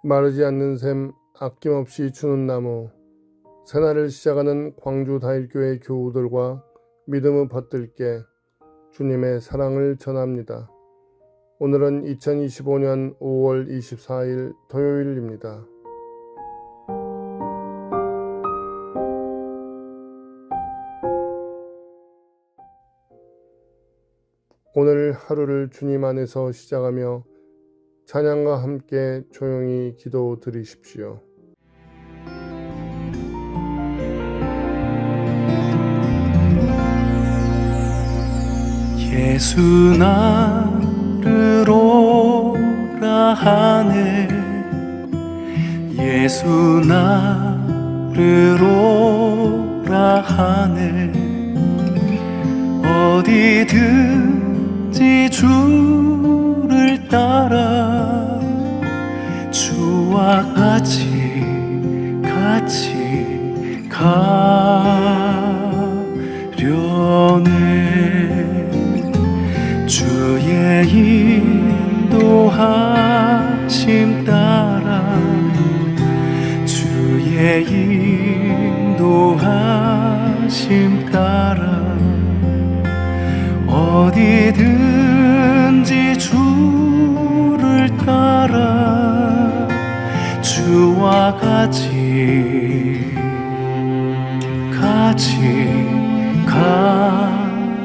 마르지 않는 샘 아낌없이 주는 나무, 새날을 시작하는 광주 다일교회 교우들과 믿음의 받들께 주님의 사랑을 전합니다. 오늘은 2025년 5월 24일 토요일입니다. 오늘 하루를 주님 안에서 시작하며 찬양과 함께 조용히 기도 드리십시오. 예수 나를 오라 하네, 예수 나를 오라 하네. 어디든지 주를 따라 주와 같이 가려네. 주의 인도하심 따라, 주의 인도하심 따라 어디든지 주를 따라 주와 같이 가려네.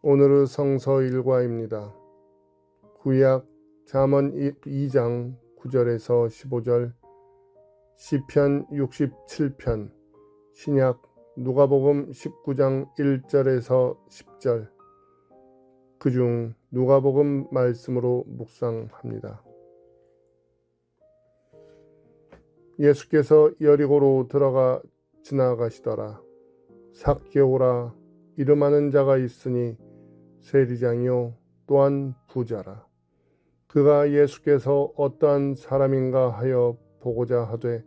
오늘의 성서 일과입니다. 구약 잠언 2장 9절에서 15절, 시편 67편, 신약 누가복음 19장 1절에서 10절, 그중 누가복음 말씀으로 묵상합니다. 예수께서 여리고로 들어가 지나가시더라. 삭개오라 이름하는 자가 있으니 세리장이요 또한 부자라. 그가 예수께서 어떠한 사람인가 하여 보고자 하되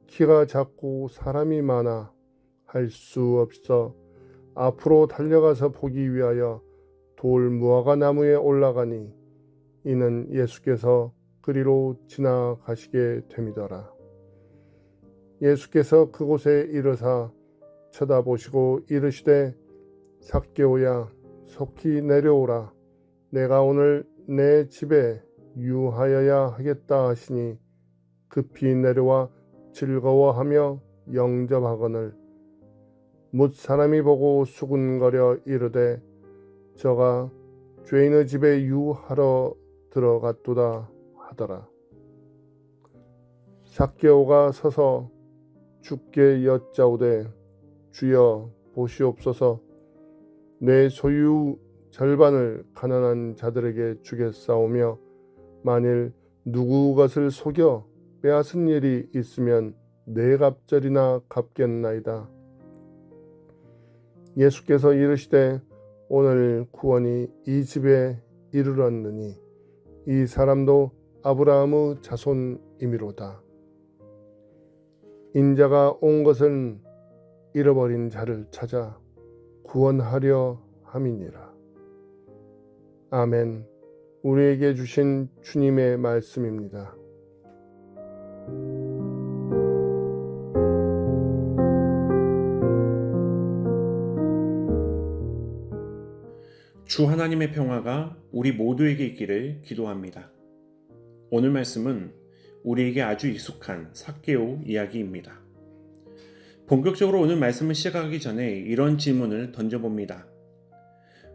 키가 작고 사람이 많아 할 수 없어 앞으로 달려가서 보기 위하여 돌 무화과 나무에 올라가니 이는 예수께서 그리로 지나가시게 됨이더라. 예수께서 그곳에 이르사 쳐다보시고 이르시되 삭개오야 속히 내려오라. 내가 오늘 내 집에 유하여야 하겠다 하시니 급히 내려와 즐거워하며 영접하거늘 뭇 사람이 보고 수군거려 이르되 저가 죄인의 집에 유하러 들어갔도다 하더라. 삭개오가 서서 주께 여짜오되 주여 보시옵소서, 내 소유 절반을 가난한 자들에게 주겠사오며 만일 누구 것을 속여 빼앗은 일이 있으면 네 갑절이나 갚겠나이다. 예수께서 이르시되 오늘 구원이 이 집에 이르렀느니 이 사람도 아브라함의 자손이미로다. 인자가 온 것은 잃어버린 자를 찾아 구원하려 함이니라. 아멘. 우리에게 주신 주님의 말씀입니다. 주 하나님의 평화가 우리 모두에게 있기를 기도합니다. 오늘 말씀은 우리에게 아주 익숙한 삭개오 이야기입니다. 본격적으로 오늘 말씀을 시작하기 전에 이런 질문을 던져봅니다.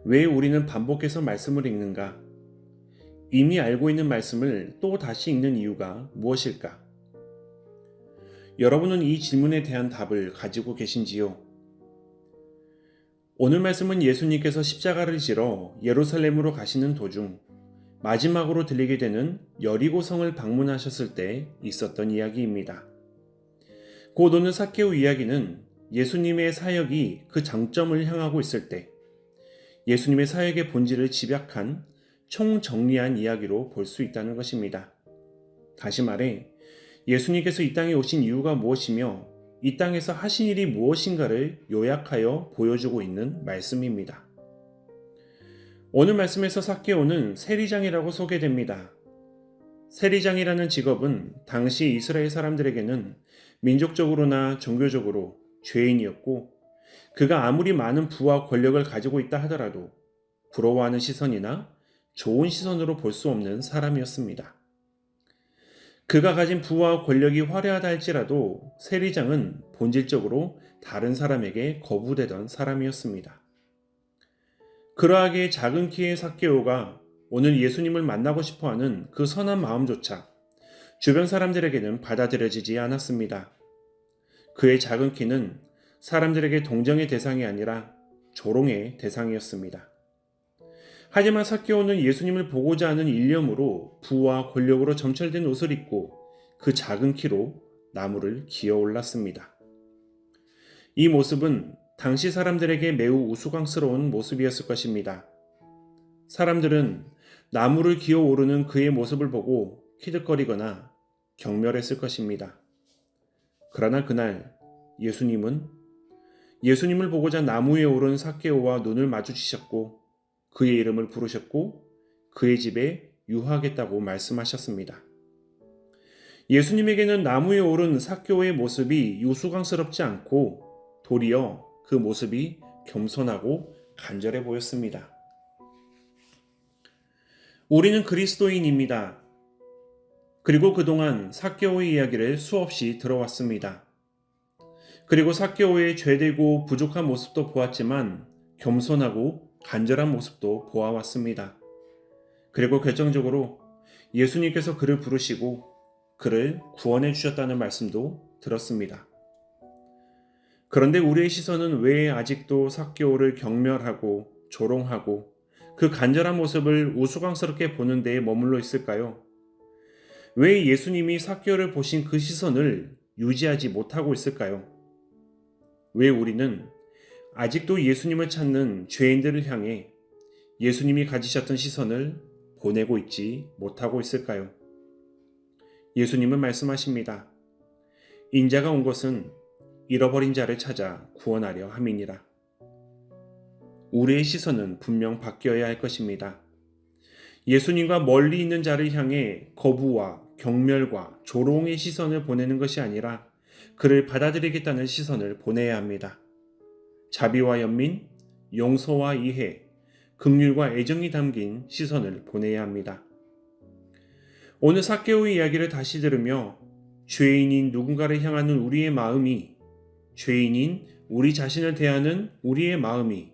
왜 우리는 반복해서 말씀을 읽는가? 이미 알고 있는 말씀을 또 다시 읽는 이유가 무엇일까? 여러분은 이 질문에 대한 답을 가지고 계신지요? 오늘 말씀은 예수님께서 십자가를 지러 예루살렘으로 가시는 도중 마지막으로 들리게 되는 여리고성을 방문하셨을 때 있었던 이야기입니다. 곧 오늘 삭개오 이야기는 예수님의 사역이 그 장점을 향하고 있을 때 예수님의 사역의 본질을 집약한 총정리한 이야기로 볼 수 있다는 것입니다. 다시 말해 예수님께서 이 땅에 오신 이유가 무엇이며 이 땅에서 하신 일이 무엇인가를 요약하여 보여주고 있는 말씀입니다. 오늘 말씀에서 삭개오는 세리장이라고 소개됩니다. 세리장이라는 직업은 당시 이스라엘 사람들에게는 민족적으로나 종교적으로 죄인이었고, 그가 아무리 많은 부와 권력을 가지고 있다 하더라도 부러워하는 시선이나 좋은 시선으로 볼 수 없는 사람이었습니다. 그가 가진 부와 권력이 화려하다 할지라도 세리장은 본질적으로 다른 사람에게 거부되던 사람이었습니다. 그러하기에 작은 키의 삭개오가 오늘 예수님을 만나고 싶어하는 그 선한 마음조차 주변 사람들에게는 받아들여지지 않았습니다. 그의 작은 키는 사람들에게 동정의 대상이 아니라 조롱의 대상이었습니다. 하지만 삭개오는 예수님을 보고자 하는 일념으로 부와 권력으로 점철된 옷을 입고 그 작은 키로 나무를 기어 올랐습니다. 이 모습은 당시 사람들에게 매우 우스꽝스러운 모습이었을 것입니다. 사람들은 나무를 기어 오르는 그의 모습을 보고 키득거리거나 경멸했을 것입니다. 그러나 그날 예수님을 보고자 나무 위에 오른 삭개오와 눈을 마주치셨고 그의 이름을 부르셨고 그의 집에 유하겠다고 말씀하셨습니다. 예수님에게는 나무 위에 오른 삭개오의 모습이 우스꽝스럽지 않고 도리어 그 모습이 겸손하고 간절해 보였습니다. 우리는 그리스도인입니다. 그리고 그동안 삭개오의 이야기를 수없이 들어왔습니다. 그리고 삭개오의 죄되고 부족한 모습도 보았지만 겸손하고 간절한 모습도 보아왔습니다. 그리고 결정적으로 예수님께서 그를 부르시고 그를 구원해 주셨다는 말씀도 들었습니다. 그런데 우리의 시선은 왜 아직도 삭개오를 경멸하고 조롱하고 그 간절한 모습을 우스꽝스럽게 보는 데에 머물러 있을까요? 왜 예수님이 삭개오를 보신 그 시선을 유지하지 못하고 있을까요? 왜 우리는 아직도 예수님을 찾는 죄인들을 향해 예수님이 가지셨던 시선을 보내고 있지 못하고 있을까요? 예수님은 말씀하십니다. 인자가 온 것은 잃어버린 자를 찾아 구원하려 함이니라. 우리의 시선은 분명 바뀌어야 할 것입니다. 예수님과 멀리 있는 자를 향해 거부와 경멸과 조롱의 시선을 보내는 것이 아니라 그를 받아들이겠다는 시선을 보내야 합니다. 자비와 연민, 용서와 이해, 긍휼과 애정이 담긴 시선을 보내야 합니다. 오늘 삭개오의 이야기를 다시 들으며 죄인인 누군가를 향하는 우리의 마음이, 죄인인 우리 자신을 대하는 우리의 마음이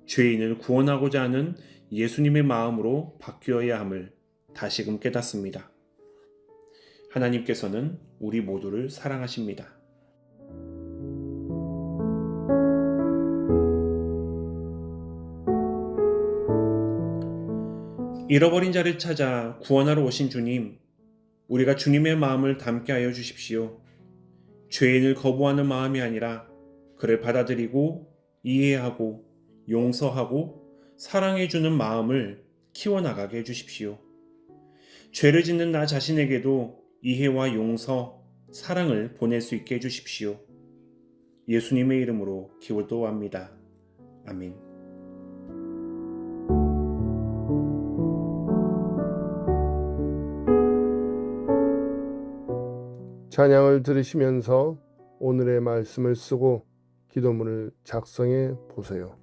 죄인을 구원하고자 하는 예수님의 마음으로 바뀌어야 함을 다시금 깨닫습니다. 하나님께서는 우리 모두를 사랑하십니다. 잃어버린 자를 찾아 구원하러 오신 주님, 우리가 주님의 마음을 담게 하여 주십시오. 죄인을 거부하는 마음이 아니라 그를 받아들이고 이해하고 용서하고 사랑해주는 마음을 키워나가게 해주십시오. 죄를 짓는 나 자신에게도 이해와 용서, 사랑을 보낼 수 있게 해주십시오. 예수님의 이름으로 기도합니다. 아멘. 찬양을 들으시면서 오늘의 말씀을 쓰고 기도문을 작성해 보세요.